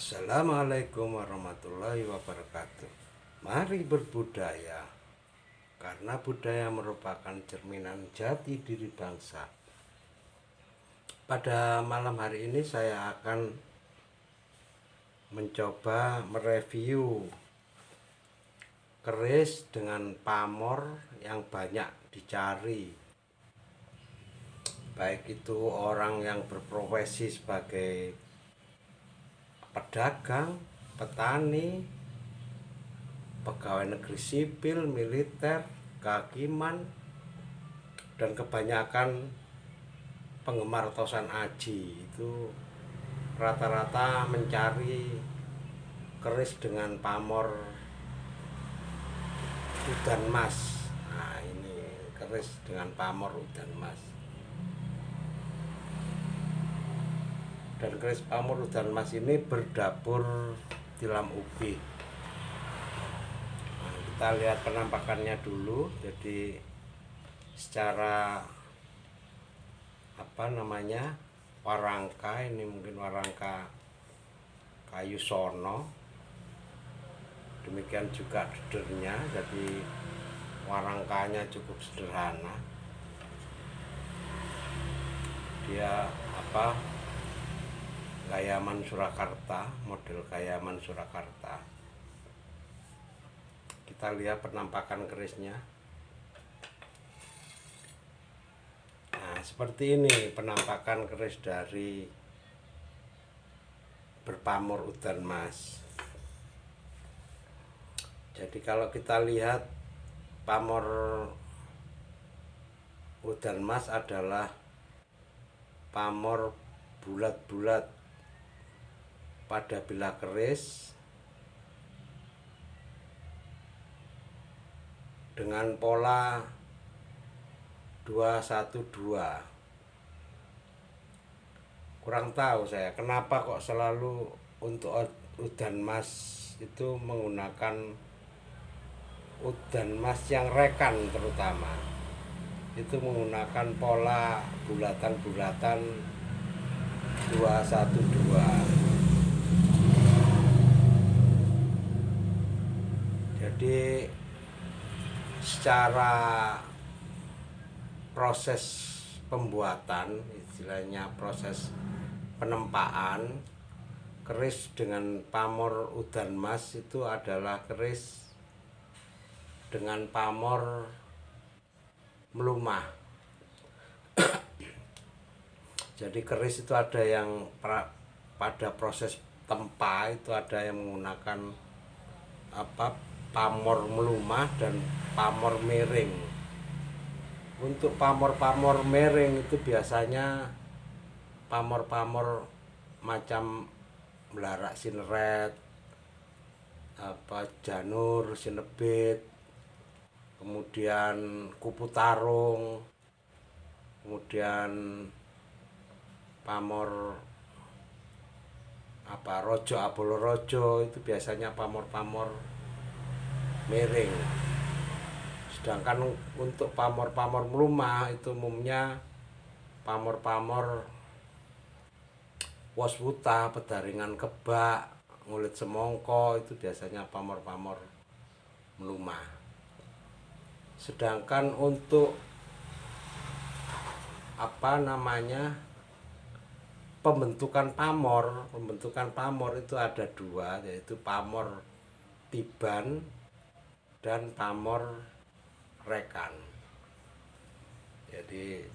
Assalamualaikum warahmatullahi wabarakatuh. Mari berbudaya, karena budaya merupakan cerminan jati diri bangsa. Pada malam hari ini saya akan mencoba mereview keris dengan pamor yang banyak dicari, baik itu orang yang berprofesi sebagai pedagang, petani, pegawai negeri sipil, militer, kehakiman, dan kebanyakan penggemar tosan aji itu rata-rata mencari keris dengan pamor udan mas. Nah, ini keris dengan pamor udan mas. Dan keris pamor udan mas ini berdapur tilam ubi. Nah, kita lihat penampakannya dulu. Jadi secara warangka, ini mungkin warangka kayu sono, demikian juga dedernya. Jadi warangkanya cukup sederhana, dia Gayaman Surakarta, model Gayaman Surakarta. Kita lihat penampakan kerisnya. Nah, seperti ini penampakan keris dari berpamor udan mas. Jadi kalau kita lihat pamor udan mas adalah pamor bulat-bulat pada bilah keris dengan pola 212. Kurang tahu saya kenapa kok selalu untuk udan mas itu menggunakan udan mas yang rekan, terutama itu menggunakan pola bulatan-bulatan 212. Jadi secara proses pembuatan, istilahnya proses penempaan, keris dengan pamor udan mas itu adalah keris dengan pamor melumah. Jadi keris itu ada yang pada proses tempa itu ada yang menggunakan pamor melumah dan pamor miring. Untuk pamor-pamor miring itu biasanya pamor-pamor macam melarak sineret, janur sinebit, kemudian kupu tarung, kemudian pamor rojo abolo rojo, itu biasanya pamor-pamor miring. Sedangkan untuk pamor-pamor melumah itu umumnya pamor-pamor waswuta, pedaringan kebak, ngulit semongko, itu biasanya pamor-pamor melumah. Sedangkan untuk pembentukan pamor itu ada dua, yaitu pamor tiban dan pamor rekan. Jadi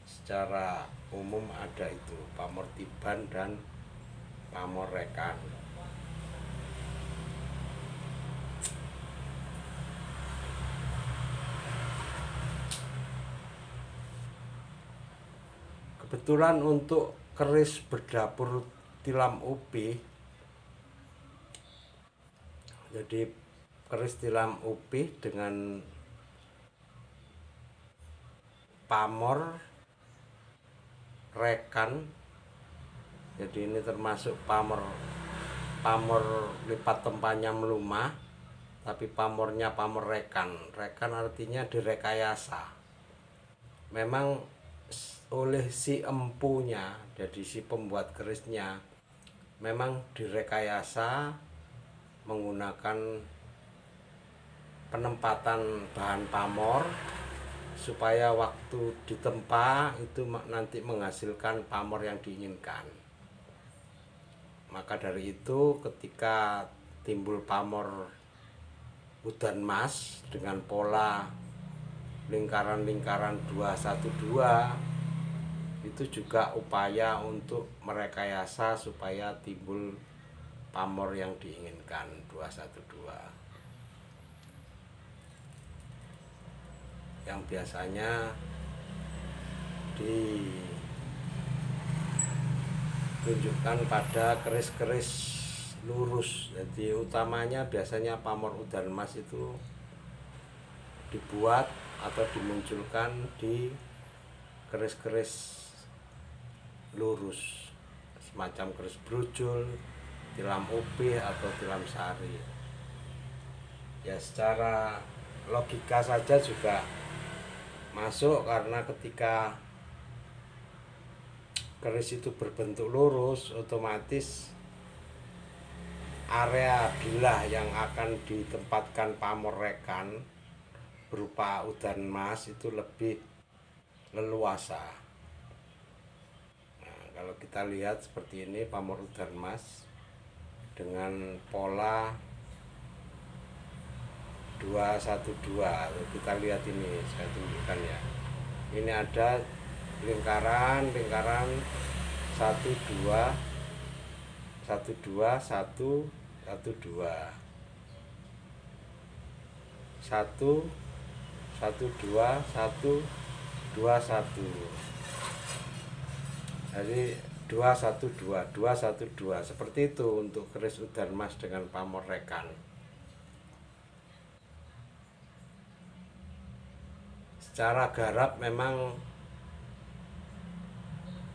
secara umum ada itu pamor tiban dan pamor rekan. Kebetulan untuk keris berdapur tilam upi, jadi keris tilam upi dengan pamor rekan. Jadi ini termasuk pamor lipat tempanya melumah, tapi pamornya pamor rekan. Rekan artinya direkayasa. Memang oleh si empunya, jadi si pembuat kerisnya memang direkayasa menggunakan penempatan bahan pamor supaya waktu ditempa itu nanti menghasilkan pamor yang diinginkan. Maka dari itu ketika timbul pamor udan mas dengan pola lingkaran-lingkaran 212, itu juga upaya untuk merekayasa supaya timbul pamor yang diinginkan 212, yang biasanya ditunjukkan pada keris-keris lurus. Jadi utamanya biasanya pamor udan mas itu dibuat atau dimunculkan di keris-keris lurus, semacam keris brujul, tilam upih atau tilam sari. Ya secara logika saja juga masuk, karena ketika keris itu berbentuk lurus, otomatis area bilah yang akan ditempatkan pamor rekan berupa udan mas itu lebih leluasa. Nah, kalau kita lihat seperti ini pamor udan mas dengan pola 212, kita lihat ini, saya tunjukkan ya. Ini ada lingkaran 1 2 1 2 1 1 2 1 1 2 1 2 1. Jadi 2 1 2 2 1 2 seperti itu untuk keris udan mas dengan pamor rekan. Secara garap memang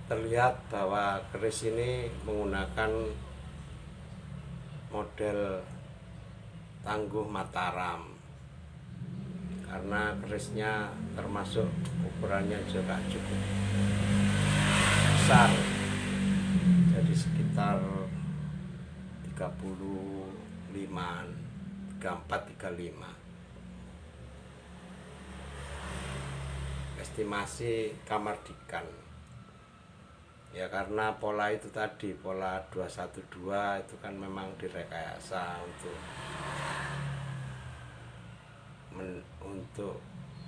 terlihat bahwa keris ini menggunakan model tangguh Mataram, karena kerisnya termasuk ukurannya juga cukup besar, jadi sekitar 35 estimasi Kamardikan. Ya karena pola itu tadi, pola 212 itu kan memang direkayasa untuk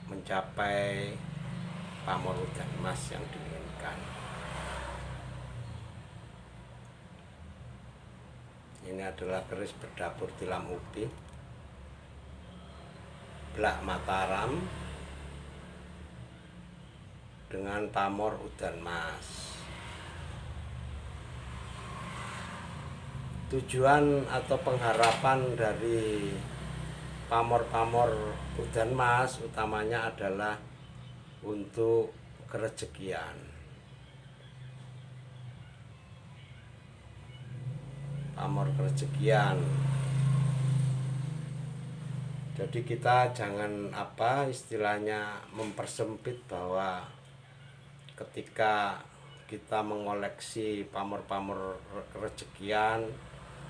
mencapai pamor udan mas yang diinginkan. Ini adalah keris berdapur tilam upih Blak Mataram dengan pamor udan mas. Tujuan atau pengharapan dari pamor-pamor udan mas utamanya adalah untuk kerejekian. Pamor kerejekian. Jadi kita jangan istilahnya mempersempit bahwa ketika kita mengoleksi pamor-pamor kerejekian,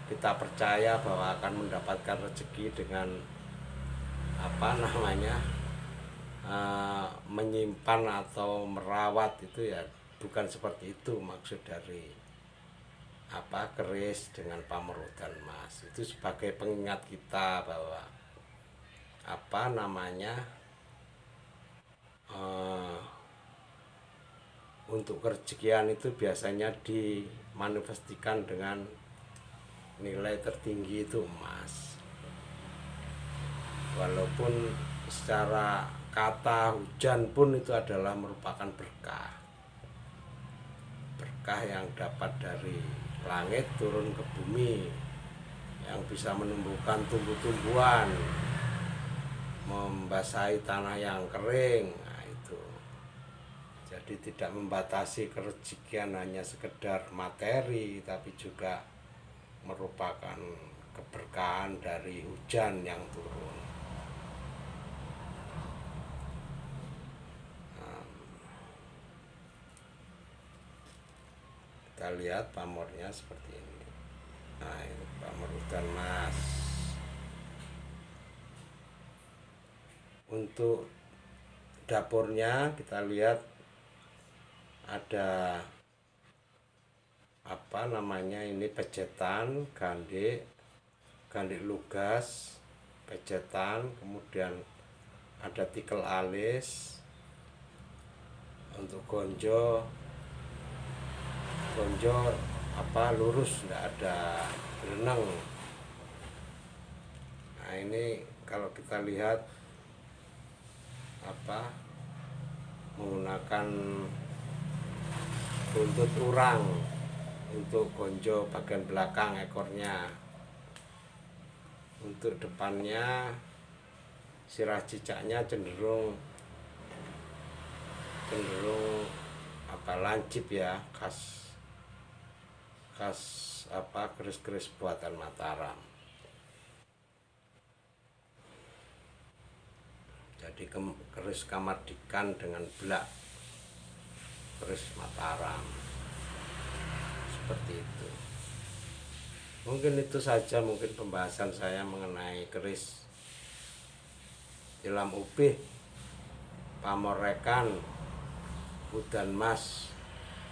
kita percaya bahwa akan mendapatkan rezeki dengan menyimpan atau merawat. Itu ya bukan seperti itu maksud dari keris dengan pamor udan mas. Itu sebagai pengingat kita bahwa untuk kerejekian itu biasanya dimanifestikan dengan nilai tertinggi itu emas. Walaupun secara kata hujan pun itu adalah merupakan berkah. Berkah yang dapat dari langit turun ke bumi, yang bisa menumbuhkan tumbuh-tumbuhan, membasahi tanah yang kering. Nah, itu. Jadi tidak membatasi kerejekian hanya sekedar materi, tapi juga merupakan keberkahan dari hujan yang turun. Kita lihat pamornya seperti ini. Nah, ini pamerutan Mas. Untuk dapurnya kita lihat ada apa namanya ini pecetan, gandik lugas, pecetan, kemudian ada tikel alis. Untuk gonjo apa lurus, tidak ada berenang. Nah ini kalau kita lihat apa menggunakan buntut urang untuk gonjo bagian belakang ekornya. Untuk depannya sirah cicaknya cenderung apa lancip ya, khas apa keris-keris buatan Mataram. Jadi keris Kamardikan dengan belak keris Mataram seperti itu. Mungkin itu saja mungkin pembahasan saya mengenai keris Tilam Upih Pamorekan Udan Mas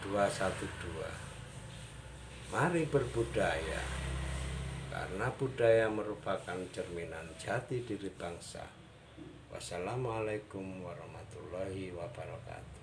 212. Mari berbudaya, karena budaya merupakan cerminan jati diri bangsa. Wassalamualaikum warahmatullahi wabarakatuh.